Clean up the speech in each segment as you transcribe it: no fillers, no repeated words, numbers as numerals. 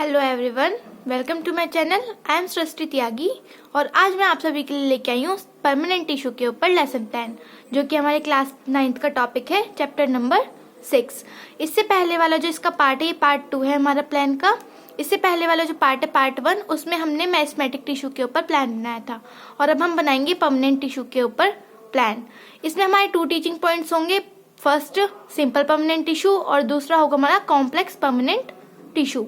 Hello everyone, welcome to my channel. I am Srishti Tyagi और आज मैं आप सभी के लिए लेके आई हूँ परमानेंट टिश्यू के ऊपर लेसन 10, जो कि हमारे क्लास 9th का टॉपिक है, चैप्टर नंबर 6। इससे पहले वाला जो इसका पार्ट है, ये पार्ट 2 है हमारा प्लान का। इससे पहले वाला जो पार्ट है, पार्ट 1, उसमें हमने मैथमेटिक टिश्यू के ऊपर प्लान बनाया था और अब हम बनाएंगे परमानेंट टिश्यू के ऊपर प्लान। इसमें हमारे 2 टीचिंग पॉइंट्स होंगे। फर्स्ट सिंपल परमानेंट टिश्यू और दूसरा होगा हमारा कॉम्प्लेक्स परमानेंट टिश्यू।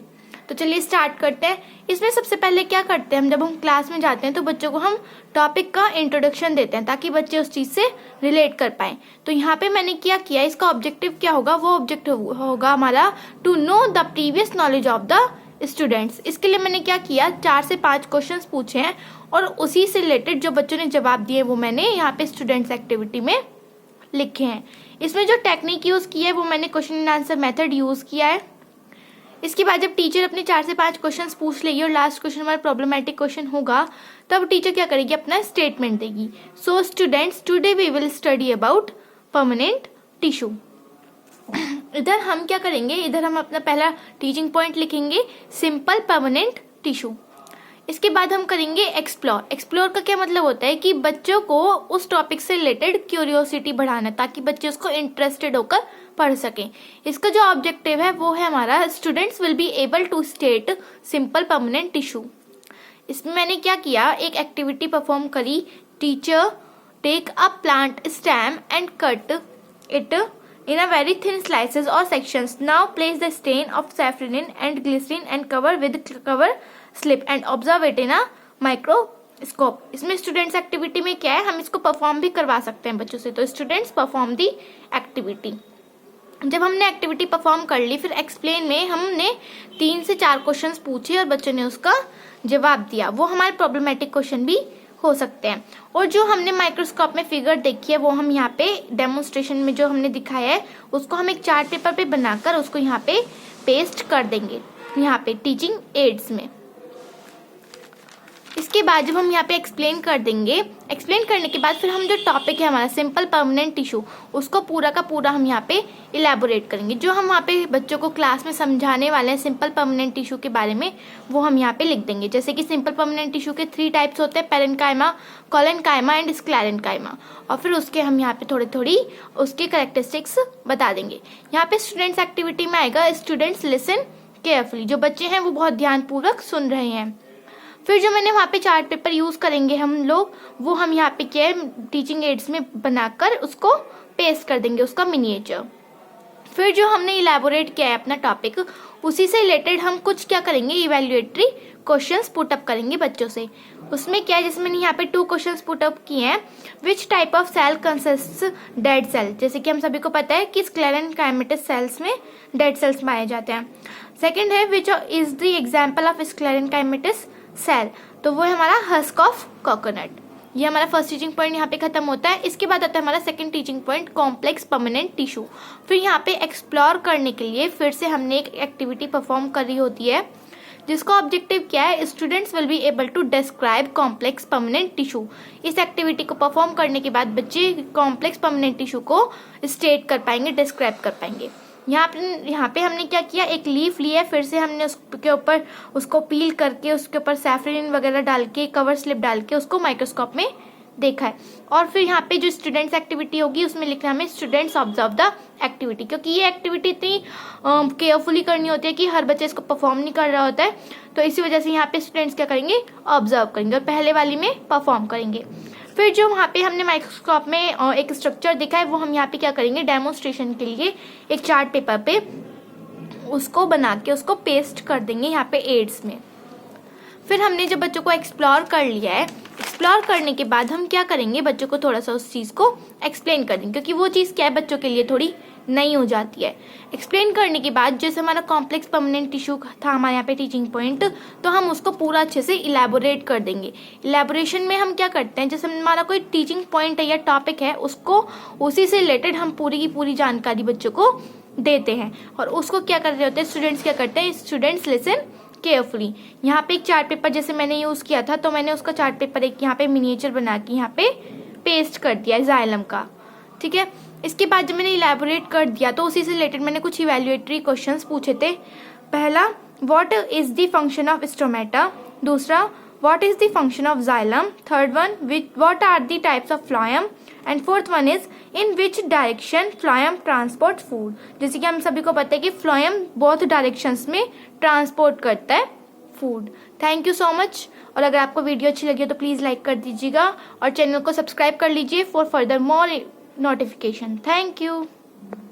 तो चलिए स्टार्ट करते हैं। इसमें सबसे पहले क्या करते हैं, हम जब हम क्लास में जाते हैं तो बच्चों को हम टॉपिक का इंट्रोडक्शन देते हैं ताकि बच्चे उस चीज से रिलेट कर पाए। तो यहाँ पे मैंने क्या किया, इसका ऑब्जेक्टिव क्या होगा, वो ऑब्जेक्टिव होगा हमारा to know the previous knowledge of the students. इसके लिए मैंने क्या किया, 4 से 5 क्वेश्चन पूछे हैं और उसी से रिलेटेड जो बच्चों ने जवाब दिए वो मैंने यहाँ पे स्टूडेंट्स एक्टिविटी में लिखे हैं। इसमें जो टेक्निक यूज की है वो मैंने question and answer method use किया है। इसके बाद जब टीचर अपने 4 से 5 क्वेश्चंस पूछ लेगी और लास्ट क्वेश्चन हमारा प्रॉब्लमेटिक क्वेश्चन होगा, तब टीचर क्या करेगी, अपना स्टेटमेंट देगी। So students, today we will study about permanent tissue. इधर हम क्या करेंगे, इधर हम अपना पहला टीचिंग पॉइंट लिखेंगे, सिंपल परमानेंट टिश्यू। इसके बाद हम करेंगे एक्सप्लोर। एक्सप्लोर का क्या मतलब होता है कि बच्चों को उस टॉपिक से रिलेटेड क्यूरियोसिटी बढ़ाना ताकि बच्चे उसको इंटरेस्टेड होकर पढ़ सकें। इसका जो ऑब्जेक्टिव है वो है हमारा students will be able to state simple permanent tissue. इसमें मैंने क्या किया, एक एक्टिविटी परफॉर्म करी। Teacher take a plant stem and cut it in a very thin slices or sections. Now place the stain of saffron and glycerin and cover with cover slip and observe it in a microscope. इसमें students activity में क्या है, हम इसको perform भी करवा सकते हैं बच्चों से। तो स्टूडेंट्स परफॉर्म दी एक्टिविटी। जब हमने एक्टिविटी परफॉर्म कर ली, फिर एक्सप्लेन में हमने 3 से 4 क्वेश्चंस पूछे और बच्चों ने उसका जवाब दिया। वो हमारे प्रॉब्लमेटिक क्वेश्चन भी हो सकते हैं। और जो हमने माइक्रोस्कोप में फिगर देखी है वो हम यहाँ पे डेमोन्स्ट्रेशन में जो हमने दिखाया है उसको हम एक चार्ट पेपर पे बनाकर उसको यहाँ पे पेस्ट कर देंगे, यहाँ पे टीचिंग एड्स में। इसके बाद जब हम यहाँ पे एक्सप्लेन कर देंगे, एक्सप्लेन करने के बाद फिर हम जो टॉपिक है हमारा सिंपल परमानेंट टिश्यू, उसको पूरा का पूरा हम यहाँ पे इलेबोरेट करेंगे। जो हम वहाँ पे बच्चों को क्लास में समझाने वाले हैं सिंपल परमानेंट टिश्यू के बारे में, वो हम यहाँ पे लिख देंगे। जैसे कि सिंपल परमानेंट टिश्यू के 3 टाइप्स होते हैं, पेरेन्काइमा, कोलेनकाइमा एंड स्क्लेरेन्काइमा। और फिर उसके हम यहाँ पे थोड़ी थोड़ी उसके कैरेक्टरिस्टिक्स बता देंगे। यहाँ पे स्टूडेंट्स एक्टिविटी में आएगा स्टूडेंट्स लिसन केयरफुली। जो बच्चे हैं वो बहुत ध्यानपूर्वक सुन रहे हैं। फिर जो मैंने वहाँ पे चार्ट पेपर यूज करेंगे हम लोग, वो हम यहाँ पे क्या है टीचिंग एड्स में बनाकर उसको पेस्ट कर देंगे, उसका मिनिएचर। फिर जो हमने इलेबोरेट किया है अपना टॉपिक, उसी से रिलेटेड हम कुछ क्या करेंगे, इवेल्युएटरी क्वेश्चंस पुटअप करेंगे बच्चों से। उसमें क्या है, जैसे मैंने यहाँ पे 2 क्वेश्चंस पुटअप किए हैं। Which type of cell consists dead cell, जैसे कि हम सभी को पता है कि स्क्लेरेन्काइमेटस सेल्स में डेड सेल्स पाए जाते हैं। सेकेंड है which is the example of sclerenchymatous cell, तो वो है हमारा हस्क ऑफ कोकोनट। ये हमारा फर्स्ट टीचिंग पॉइंट यहाँ पे खत्म होता है। इसके बाद आता है हमारा second teaching point, complex permanent tissue. फिर यहाँ पे एक्सप्लोर करने के लिए फिर से हमने एक एक्टिविटी परफॉर्म करी होती है जिसका ऑब्जेक्टिव क्या है, students will be able to describe complex permanent tissue. इस एक्टिविटी को परफॉर्म करने के बाद बच्चे कॉम्प्लेक्स परमानेंट टिश्यू को स्टेट कर पाएंगे, डिस्क्राइब कर पाएंगे। यहाँ पे हमने क्या किया, एक लीफ लिया, फिर से हमने उसके ऊपर उसको पील करके उसके ऊपर सैफरन वगैरह डाल के कवर स्लिप डाल के उसको माइक्रोस्कोप में देखा है। और फिर यहाँ पे जो स्टूडेंट्स एक्टिविटी होगी उसमें लिखना हमें स्टूडेंट्स ऑब्जर्व द एक्टिविटी, क्योंकि ये एक्टिविटी इतनी केयरफुली करनी होती है कि हर बच्चे इसको परफॉर्म नहीं कर रहा होता है। तो इसी वजह से यहाँ पे स्टूडेंट्स क्या करेंगे, ऑब्जर्व करेंगे और पहले वाली में परफॉर्म करेंगे। फिर जो वहाँ पे हमने माइक्रोस्कोप में एक स्ट्रक्चर देखा है वो हम यहाँ पे क्या करेंगे, डेमोन्स्ट्रेशन के लिए एक चार्ट पेपर पे उसको बना के उसको पेस्ट कर देंगे यहाँ पे एड्स में। फिर हमने जब बच्चों को एक्सप्लोर कर लिया है, एक्सप्लोर करने के बाद हम क्या करेंगे, बच्चों को थोड़ा सा उस चीज़ को एक्सप्लेन कर देंगे, क्योंकि वो चीज़ क्या है बच्चों के लिए थोड़ी नई हो जाती है। एक्सप्लेन करने के बाद जैसे हमारा कॉम्प्लेक्स परमानेंट टिश्यू था हमारे यहाँ पे टीचिंग पॉइंट, तो हम उसको पूरा अच्छे से इलेबोरेट कर देंगे। इलेबोरेशन में हम क्या करते हैं, जैसे हमारा कोई टीचिंग पॉइंट है या टॉपिक है, उसको उसी से रिलेटेड हम पूरी की पूरी जानकारी बच्चों को देते हैं। और उसको क्या कर रहे होते हैं स्टूडेंट्स, क्या करते हैं, स्टूडेंट्स लिसन केयरफुली। यहाँ पे एक चार्ट पेपर जैसे मैंने यूज किया था, तो मैंने उसका चार्ट पेपर एक यहाँ पे मिनिएचर बना के यहाँ पे पेस्ट कर दिया जाइलम का, ठीक है। इसके बाद जब मैंने इलेबोरेट कर दिया तो उसी से रिलेटेड मैंने कुछ इवैल्यूएटरी क्वेश्चंस पूछे थे। पहला what is the function of stomata, दूसरा what is the function of xylem, third one what are the types of phloem, and fourth one is in which direction phloem transport food. जैसे कि हम सभी को पता है कि फ्लोएम बहुत डायरेक्शंस में ट्रांसपोर्ट करता है food. Thank you so much. और अगर आपको वीडियो अच्छी लगी हो तो प्लीज़ लाइक कर दीजिएगा और चैनल को सब्सक्राइब कर लीजिए for further more notification. Thank you.